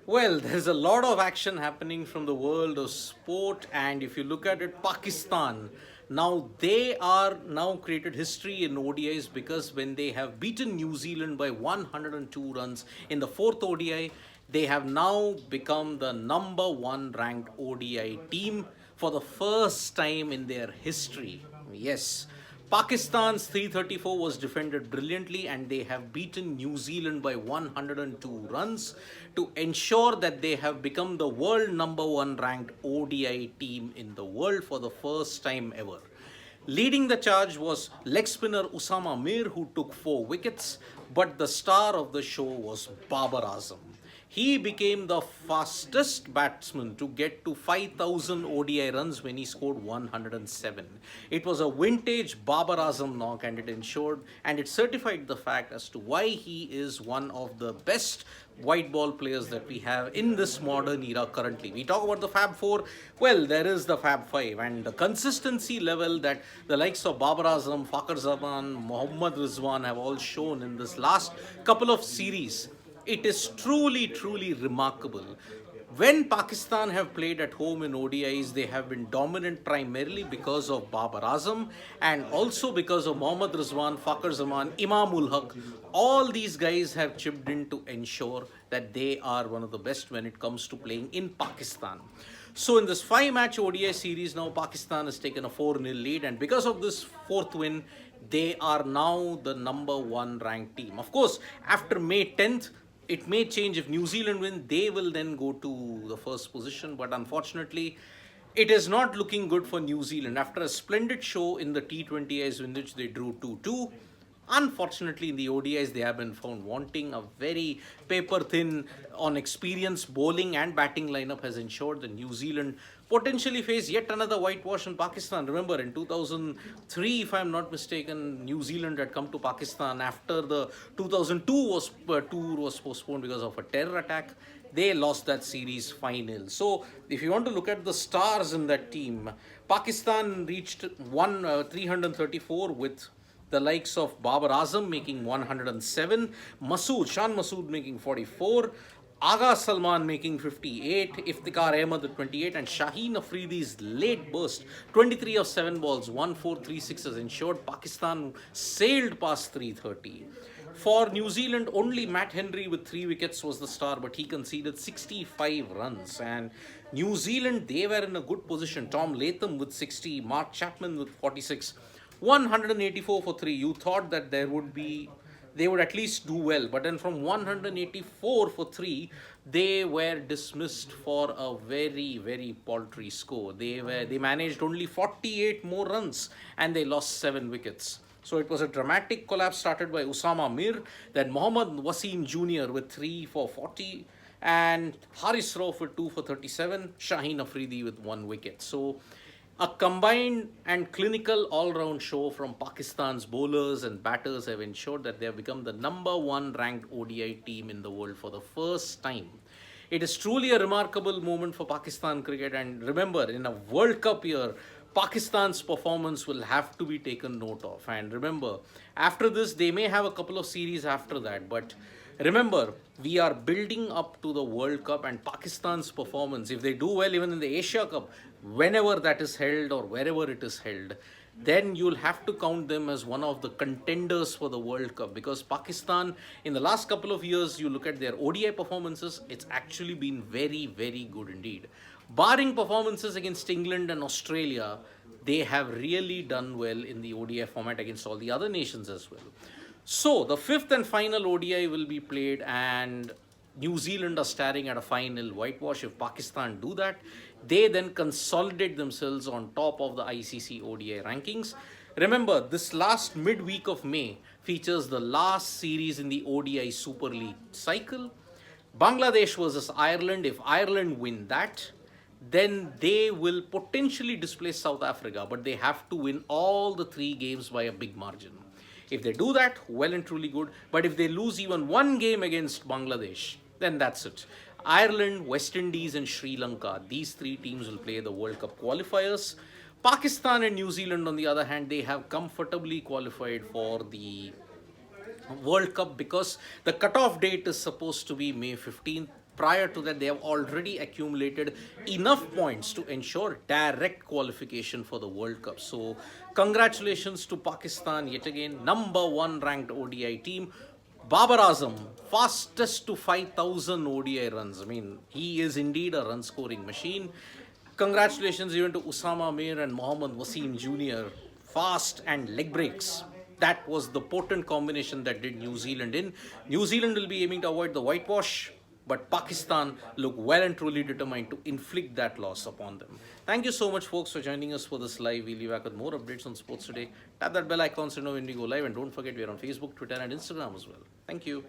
Well, there's a lot of action happening from the world of sport, and if you look at it, Pakistan now they are now created history in ODIs because when they have beaten New Zealand by 102 runs in the fourth ODI, they have now become the number one ranked ODI team for the first time in their history. Yes. Pakistan's 334 was defended brilliantly and they have beaten New Zealand by 102 runs to ensure that they have become the world number one ranked ODI team in the world for the first time ever. Leading the charge was leg spinner Usama Mir, who took 4 wickets, but the star of the show was Babar Azam. He became the fastest batsman to get to 5,000 ODI runs when he scored 107. It was a vintage Babar Azam knock and it ensured and it certified the fact as to why he is one of the best white ball players that we have in this modern era currently. We talk about the Fab 4, well, there is the Fab 5 and the consistency level that the likes of Babar Azam, Fakhar Zaman, Mohammad Rizwan have all shown in this last couple of series, it is truly, truly remarkable. When Pakistan have played at home in ODIs, they have been dominant primarily because of Babar Azam and also because of Mohammad Rizwan, Fakhar Zaman, Imam ul Haq. All these guys have chipped in to ensure that they are one of the best when it comes to playing in Pakistan. So in this 5-match ODI series now, Pakistan has taken a 4-0 lead and because of this fourth win, they are now the number one ranked team. Of course, after May 10th, it may change. If New Zealand win, they will then go to the first position. But unfortunately, it is not looking good for New Zealand. After a splendid show in the T20Is in which they drew 2-2, unfortunately, in the ODIs, they have been found wanting. A very paper thin on experience bowling and batting lineup has ensured that New Zealand potentially face yet another whitewash in Pakistan. Remember, in 2003, if I'm not mistaken, New Zealand had come to Pakistan after the 2002 tour was postponed because of a terror attack. They lost that series final. So, if you want to look at the stars in that team, Pakistan reached 334 with the likes of Babar Azam making 107, Shan Masood making 44, Agha Salman making 58, Iftikhar Ahmed at 28, and Shaheen Afridi's late burst, 23 of 7 balls, 1-4-3-6 has ensured Pakistan sailed past 330. For New Zealand, only Matt Henry with 3 wickets was the star, but he conceded 65 runs. And New Zealand, they were in a good position. Tom Latham with 60, Mark Chapman with 46. 184 for 3. You thought that they would at least do well, but then from 184 for 3, they were dismissed for a very, very paltry score. They managed only 48 more runs and they lost 7 wickets. So it was a dramatic collapse started by Usama Mir, then Mohammad Wasim Jr. with 3 for 40, and Haris Rauf with 2 for 37, Shaheen Afridi with 1 wicket. So a combined and clinical all-round show from Pakistan's bowlers and batters have ensured that they have become the number one ranked ODI team in the world for the first time. It is truly a remarkable moment for Pakistan cricket, and remember, in a World Cup year, Pakistan's performance will have to be taken note of. And remember, after this, they may have a couple of series after that, but remember, we are building up to the World Cup and Pakistan's performance. If they do well even in the Asia Cup, whenever that is held or wherever it is held, then you'll have to count them as one of the contenders for the World Cup because Pakistan, in the last couple of years, you look at their ODI performances, it's actually been very, very good indeed. Barring performances against England and Australia, they have really done well in the ODI format against all the other nations as well. So, the fifth and final ODI will be played, and New Zealand are staring at a final whitewash. If Pakistan do that, they then consolidate themselves on top of the ICC ODI rankings. Remember, this last midweek of May features the last series in the ODI Super League cycle. Bangladesh versus Ireland. If Ireland win that, then they will potentially displace South Africa, but they have to win all the 3 games by a big margin. If they do that, well and truly good. But if they lose even 1 game against Bangladesh, then that's it. Ireland, West Indies, and Sri Lanka, these 3 teams will play the World Cup qualifiers. Pakistan and New Zealand, on the other hand, they have comfortably qualified for the World Cup because the cutoff date is supposed to be May 15th. prior to that, they have already accumulated enough points to ensure direct qualification for the World Cup. So, congratulations to Pakistan, yet again, number one ranked ODI team. Babar Azam, fastest to 5,000 ODI runs. I mean, he is indeed a run scoring machine. Congratulations even to Usama Mir and Mohammad Wasim Jr. Fast and leg breaks. That was the potent combination that did New Zealand in. New Zealand will be aiming to avoid the whitewash, but Pakistan look well and truly determined to inflict that loss upon them. Thank you so much, folks, for joining us for this live. We'll be back with more updates on sports today. Tap that bell icon so you know when we go live, and don't forget we're on Facebook, Twitter, and Instagram as well. Thank you.